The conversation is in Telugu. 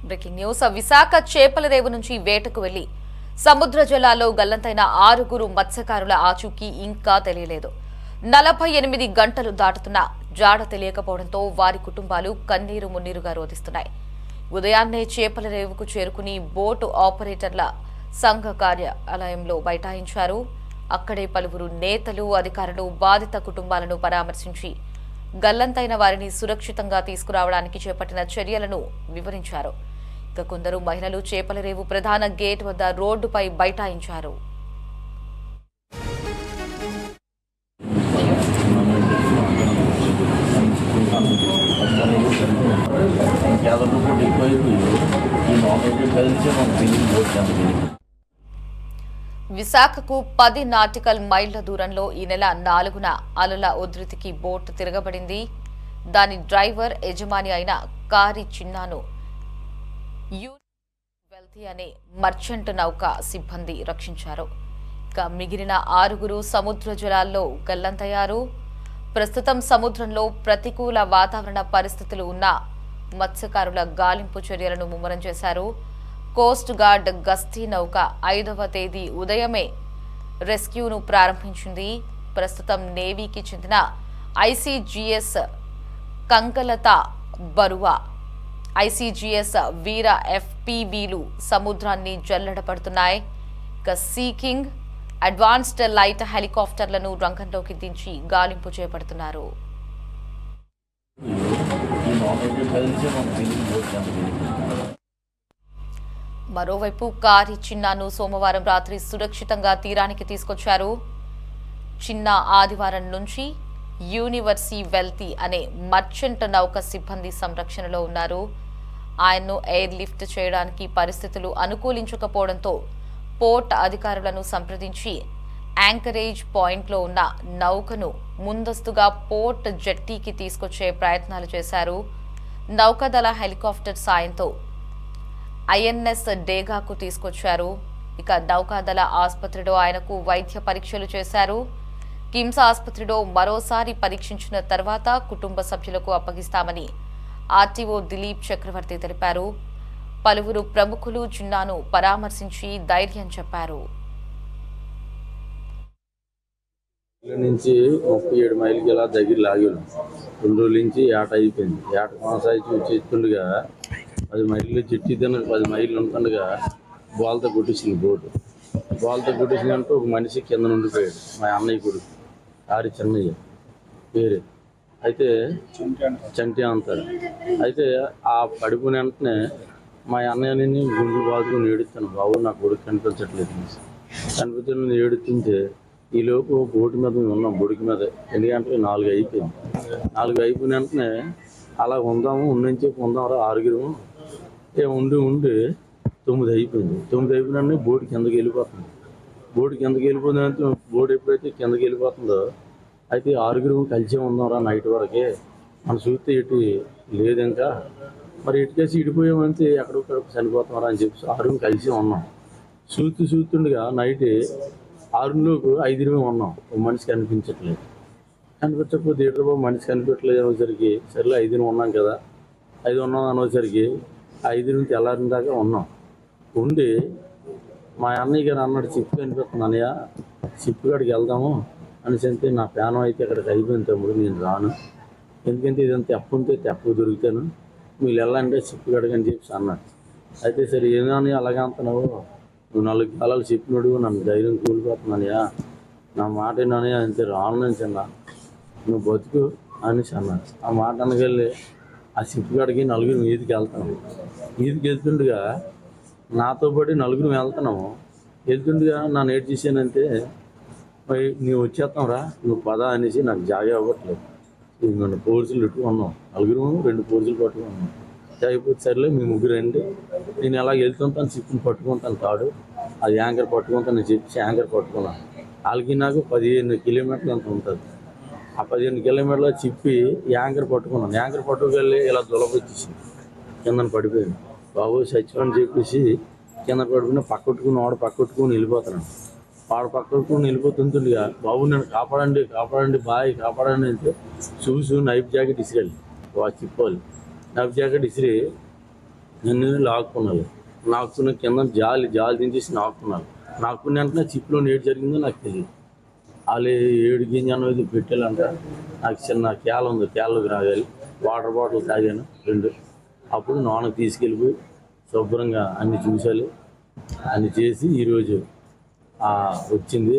Breaking news. విశాఖ చేపల రేవు నుంచి వేటకు వెళ్లి సముద్ర జలాల్లో గల్లంతైన 6 మత్స్యకారుల ఆచూకీ ఇంకా తెలియలేదు. 48 గంటలు దాటుతున్నా జాడ తెలియకపోవడంతో వారి కుటుంబాలు కన్నీరు మున్నీరుగా రోధిస్తున్నాయి. ఉదయాన్నే చేపల రేవుకు చేరుకుని బోటు ఆపరేటర్ల సంఘ కార్యాలయంలో బైఠాయించారు. అక్కడే పలువురు నేతలు, అధికారులు బాధిత కుటుంబాలను పరామర్శించి గల్లంతైన వారిని సురక్షితంగా తీసుకురావడానికి చేపట్టిన చర్యలను వివరించారు. ఇక కొందరు మహిళలు చేపల రేవు ప్రధాన గేట్ వద్ద రోడ్డుపై బైఠాయించారు. విశాఖకు 10 నాటికల్ మైళ్ల దూరంలో ఈ నెల 4న అలల ఉధృతికి బోటు తిరగబడింది. దాని డ్రైవర్, యజమాని అయిన కారి చిన్నాను వెల్తీ అనే మర్చెంట్ నౌక సిబ్బంది రక్షించారు. ఇక మిగిలిన 6 సముద్ర జలాల్లో గల్లంతయ్యారు. ప్రస్తుతం సముద్రంలో ప్రతికూల వాతావరణ పరిస్థితులు ఉన్న మత్స్యకారుల గాలింపు చర్యలను ముమ్మరం చేశారు. కోస్ట్ గార్డ్ గస్తీ నౌక 5వ తేదీ ఉదయమే రెస్క్యూను ప్రారంభించింది. ప్రస్తుతం నేవీకి చెందిన ఐసీజీఎస్ కంకలత బరువా, ఐసీజీఎస్ వీర ఎఫ్పీవీలు సముద్రాన్ని జల్లెడపడుతున్నాయి. ఇక సీకింగ్ అడ్వాన్స్డ్ లైట్ హెలికాప్టర్లను రంగంలోకి దించి గాలింపు చేపడుతున్నారు. మరోవైపు కారి చిన్నాను సోమవారం రాత్రి సురక్షితంగా తీరానికి తీసుకొచ్చారు. చిన్న ఆదివారం నుంచి యూనివర్సీ వెల్తీ అనే మర్చెంట్ నౌక సిబ్బంది సంరక్షణలో ఉన్నారు. ఆయన్ను ఎయిర్ లిఫ్ట్ చేయడానికి పరిస్థితులు అనుకూలించకపోవడంతో పోర్ట్ అధికారులను సంప్రదించి యాంకరేజ్ పాయింట్లో ఉన్న నౌకను ముందస్తుగా పోర్ట్ జెట్టీకి తీసుకొచ్చే ప్రయత్నాలు చేశారు. నౌకాదళ హెలికాప్టర్ సాయంతో ఐఎన్ఎస్ డేగాకు తీసుకొచ్చారు. ఇక నౌకాదళ ఆసుపత్రిలో ఆయనకు వైద్య పరీక్షలు చేశారు. కిమ్స్ ఆసుపత్రిలో మరోసారి పరీక్షించిన తర్వాత కుటుంబ సభ్యులకు అప్పగిస్తామని ఆర్టీఓ దిలీప్ చక్రవర్తి తెలిపారు. పలువురు ప్రముఖులు చిన్నాను పరామర్శించి ధైర్యం చెప్పారు. నుంచి 37 మైళ్ళకి ఇలా దగ్గర లాగాను. 2 రోజుల నుంచి ఏట అయిపోయింది. ఏట కొనసాగి చేస్తుండగా 10 మైళ్ళు చెట్టు తిన 10 మైళ్ళు ఉంటుండగా బాల్తో కొట్టేసింది బోటు. బాల్తో కొట్టేసిందంటే ఒక మనిషి కింద నుండిపోయాడు. మా అన్నయ్య కొడుకు కారి చిన్నయ్య పేరు అయితే చంటి అంటారు. అయితే ఆ పడిపోయిన వెంటనే మా అన్నయ్యని గుండెలు బాదుకుని ఏడుస్తాను, బాబు నా కొడుకు కనిపించట్లేదు కనిపించడం ఏడుతుంటే ఈలోపు బోటు మీద మేము ఉన్నాం. బొడికి మీద 2 గంటలకు 4 అయిపోయింది. 4 అయిపోయిన వెంటనే అలా ఉందాము ఉన్నంచి ఉందాం 6 ఉండి 9 అయిపోయింది. 9 అయిపోయిన బోటు కిందకి వెళ్ళిపోతుంది. బోటు కిందకి వెళ్ళిపోయిందంటే బోటు ఎప్పుడైతే కిందకి వెళ్ళిపోతుందో అయితే 6 కలిసే ఉందాంరా నైట్ వరకే మన చూస్తే ఇటు లేదు, ఇంకా మరి ఇటుకేసి ఇడిపోయామంటే ఎక్కడొక్కడ చనిపోతున్నారా అని చెప్పి 6 కలిసే ఉన్నాం. చూస్తుండగా నైట్ 6లోపు 5 ఉన్నాం. ఒక మనిషి కనిపించట్లేదు. కనిపించకపోతే ఏటో బాబు మనిషి కనిపించట్లేదు అనేసరికి సరేలే 5 ఉన్నాం కదా, 5 ఉన్నాం అనేసరికి 5 నుంచి తెల్లారిన దాకా ఉన్నాం. ఉండి మా అన్నయ్య గారు అన్నాడు, చిప్పు కనిపిస్తుంది అన్నయ్య, చిప్పు కాడికి వెళ్దాము అనేసి అంటే నా ప్యానం అయితే అక్కడికి అయిపోయింది తమ్ముడు, నేను రాను, ఎందుకంటే ఇదంతా తెప్పు ఉంటే తెప్పు దొరుకుతాను, మీరు వెళ్ళంటే చిప్పు కాడికి అని చెప్పి అన్నాడు. అయితే సరే ఏమని అలాగే అంటున్నావు, నువ్వు 4 కాలాలు చెప్పినాడు, నన్ను ధైర్యం కూలిపోతున్నానయ్యా, నా మాట ఏనని అంతే రాను అని అన్నా, నువ్వు బతుకు అనేసి అన్నాడు. ఆ మాట అనగలి ఆ చిప్పు కాడికి 4 ఈదికి వెళ్తాను. ఈదికి వెళ్తుండగా నాతో పాటు 4 వెళ్తున్నాము. వెళ్తుండగా నన్ను ఏడ్ చేశానంటే మరి నువ్వు వచ్చేస్తాం రా, నువ్వు పద అనేసి నాకు జాగా అవ్వట్లేదు. నన్ను పోర్సులు పెట్టుకున్నాం. 4 2 పోర్సులు పట్టుకున్నాం. అయిపోతే సరేలే మీ 3 రండి, నేను ఎలా వెళ్తుంటాను చిప్పుని పట్టుకుంటాను తాడు, అది యాంకర్ పట్టుకుంటాను చెప్పి యాంకర్ పట్టుకున్నాను. వాళ్ళకి నాకు 15 కిలోమీటర్లు అంత ఉంటుంది. ఆ 15 కిలోమీటర్లు చిప్పి యాంకర్ పట్టుకున్నాను. యాంకర్ పట్టుకెళ్ళి ఇలా దులపొచ్చేసి కిందన పడిపోయాను. బాబు చచ్చిపోని చెప్పేసి కింద పడుకుని పక్కట్టుకుని వెళ్ళిపోతున్నాను. వాడు పక్కట్టుకుని వెళ్ళిపోతుంటుండగా బాబు నన్ను కాపాడండి బాయ్ కాపాడండి అంటే చూసి నైఫ్ జాకెట్ ఇసిరాలి, చిప్పాలి. నైఫ్ జాకెట్ ఇసిరి నన్ను లాక్కున్నాను. నాకున్న కింద జాలి దించేసి నాకున్నాను. నాకున్న వెంటనే చిప్లో ఏడు జరిగిందో నాకు తెలియదు. వాళ్ళు 7 గింజ అనేది పెట్టాలంట. నాకు చిన్న క్యాల ఉంది, క్యాలలోకి రాగాలి. వాటర్ బాటిల్ తాగాను 2. అప్పుడు నాన్నకు తీసుకెళ్ళిపోయి శుభ్రంగా అన్ని చూసాలి, అన్ని చేసి ఈరోజు వచ్చింది.